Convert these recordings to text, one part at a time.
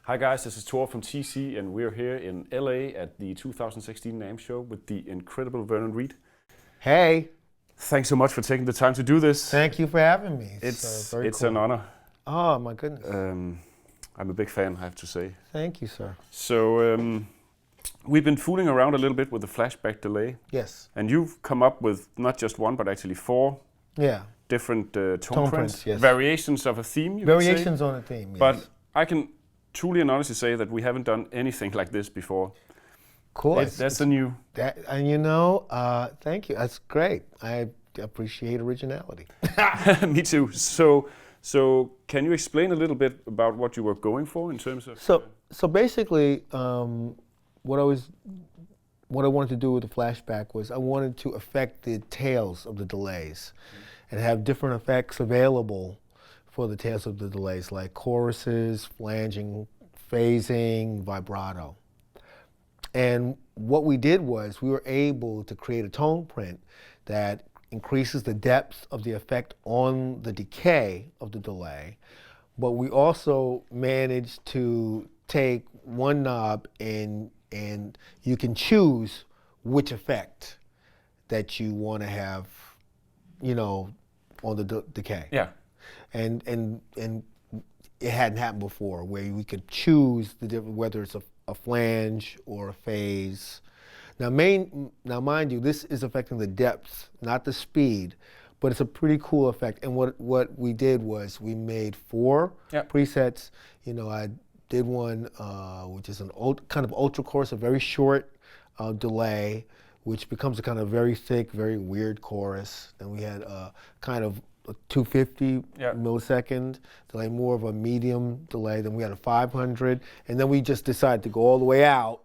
Hi guys, this is Tor from TC and we're here in LA at the 2016 NAMM show with the incredible Vernon Reid. Hey. Thanks so much for taking the time to do this. Thank you for having me. It's very cool. an honor. Oh my goodness. I'm a big fan, I have to say. Thank you, sir. So we've been fooling around a little bit with the Flashback Delay. Yes. And you've come up with not just one, but actually four different TonePrints. Yes. Variations of a theme, you Variations on a theme, yes. But I can truly and honestly say that we haven't done anything like this before. Cool. That's the new. And you know, thank you. That's great. I appreciate originality. Me too. So can you explain a little bit about what you were going for in terms of? So basically, what I wanted to do with the flashback was I wanted to affect the tails of the delays, and have different effects available for the tails of the delays, like choruses, flanging, phasing, vibrato. And what we did was we were able to create a tone print that increases the depth of the effect on the decay of the delay, but we also managed to take one knob and you can choose which effect that you want to have, you know, on the decay. Yeah. And it hadn't happened before, where we could choose the different, whether it's a flange or a phase. Now mind you, this is affecting the depth, not the speed, but it's a pretty cool effect. And what we did was we made 4 presets. You know, I did one which is an kind of ultra chorus, a very short delay, which becomes a kind of very thick, very weird chorus. Then we had a kind of a 250 millisecond delay, more of a medium delay. Then we had a 500, and then we just decided to go all the way out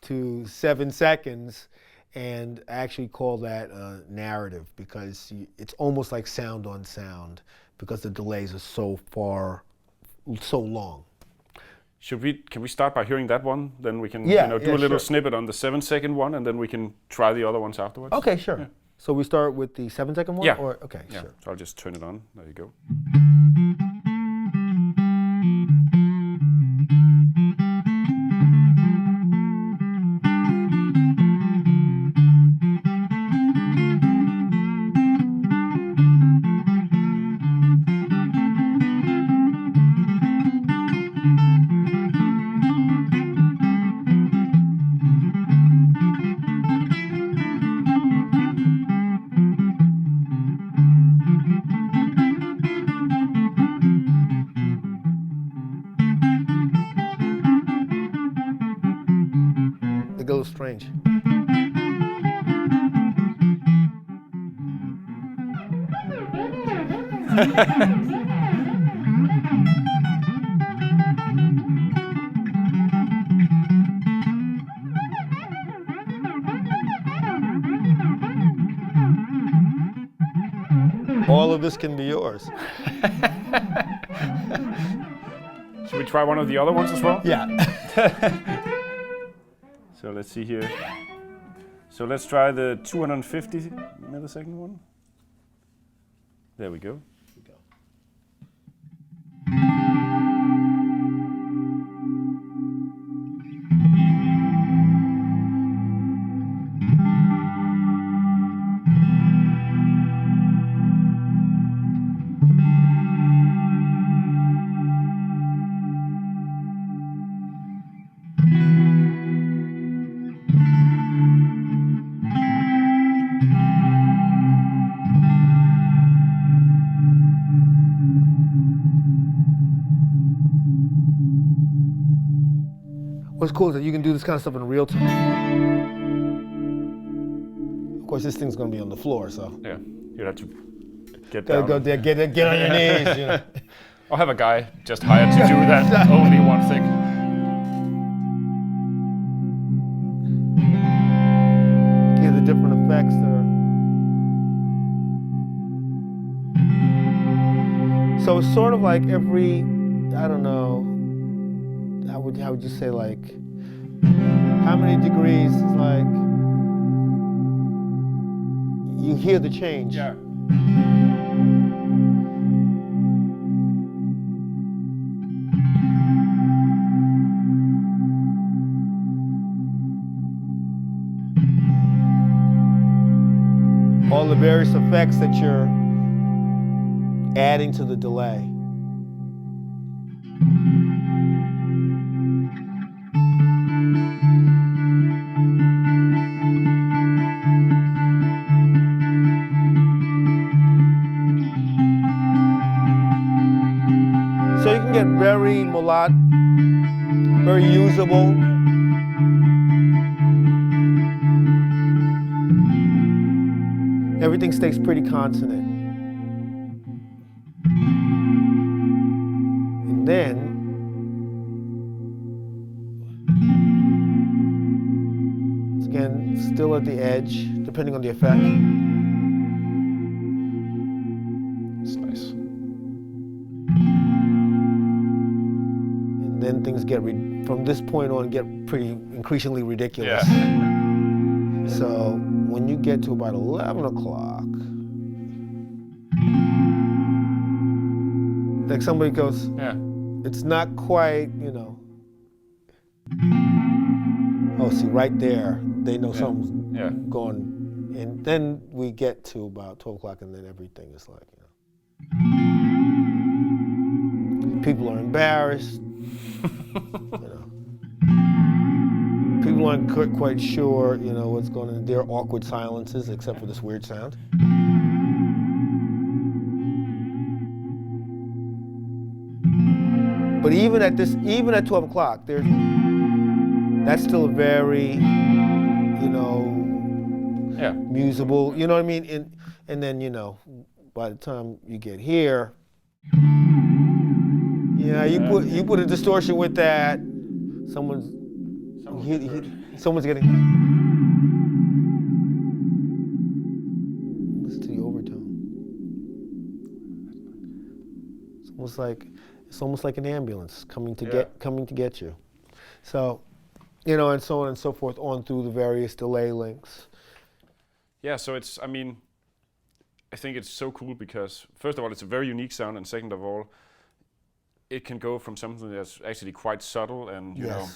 to 7 seconds, and actually call that a narrative, because it's almost like sound on sound, because the delays are so long. Can we start by hearing that one? Then we can do a little snippet on the 7-second one, and then we can try the other ones afterwards. Okay, sure. Yeah. So we start with the 7-second one? Yeah. Okay, sure. So I'll just turn it on. There you go. It goes strange. All of this can be yours. Should we try one of the other ones as well? Yeah. So let's see here. So let's try the 250 millisecond one. There we go. What's cool is that you can do this kind of stuff in real time. Of course, this thing's going to be on the floor, so. Yeah, you have to get down. Go there, get on your knees. You know. I'll have a guy just hired to do that. Only one thing. Get the different effects there. So it's sort of like every, I don't know, how would you say, like, how many degrees is like, you hear the change. Yeah. all the various effects that you're adding to the delay. So you can get very melodic, very usable. Everything stays pretty consonant. And then, it's again, still at the edge, depending on the effect. It's nice. And then things get, from this point on, get pretty increasingly ridiculous. Yeah. So when you get to about 11 o'clock, like somebody goes, Yeah. it's not quite, you know. Oh, see, right there, they know something's going. And then we get to about 12 o'clock, and then everything is like, you know. People are embarrassed. You know. People aren't quite sure, you know, what's going on. There are awkward silences, except for this weird sound. But even at 12 o'clock, that's still a very, you know, musable, you know what I mean? And then, you know, by the time you get here, you put a distortion with that, someone's getting. Listen to the overtone. It's almost like an ambulance coming to get you. So, you know, and so on and so forth, on through the various delay links. Yeah, so I think it's so cool because, first of all, it's a very unique sound, and second of all, it can go from something that's actually quite subtle and, you know,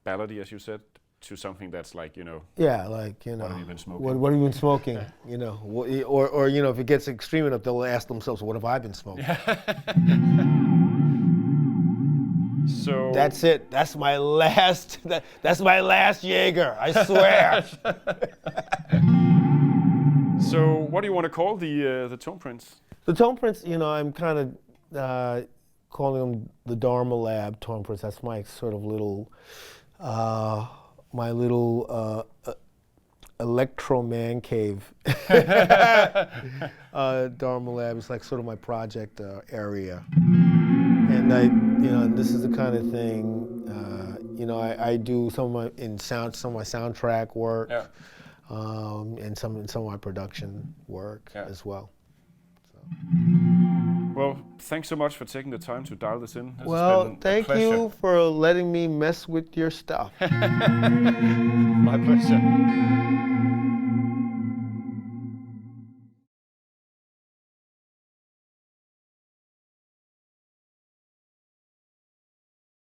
ballady, as you said, to something that's like, you know. Yeah, like, you know. What have you been smoking? What have you been smoking? You know, or, you know, if it gets extreme enough, they'll ask themselves, what have I been smoking? So that's it. That's my last Jaeger, I swear. So what do you want to call the TonePrints? The TonePrints, you know, I'm kind of calling them the DharmaLab TonePrints. That's my sort of little, electro man cave. DharmaLab is like sort of my project area. And this is the kind of thing, you know, I do some of my soundtrack work, and some of my production work as well. So. Well, thanks so much for taking the time to dial this in. Well, thank you for letting me mess with your stuff. My pleasure.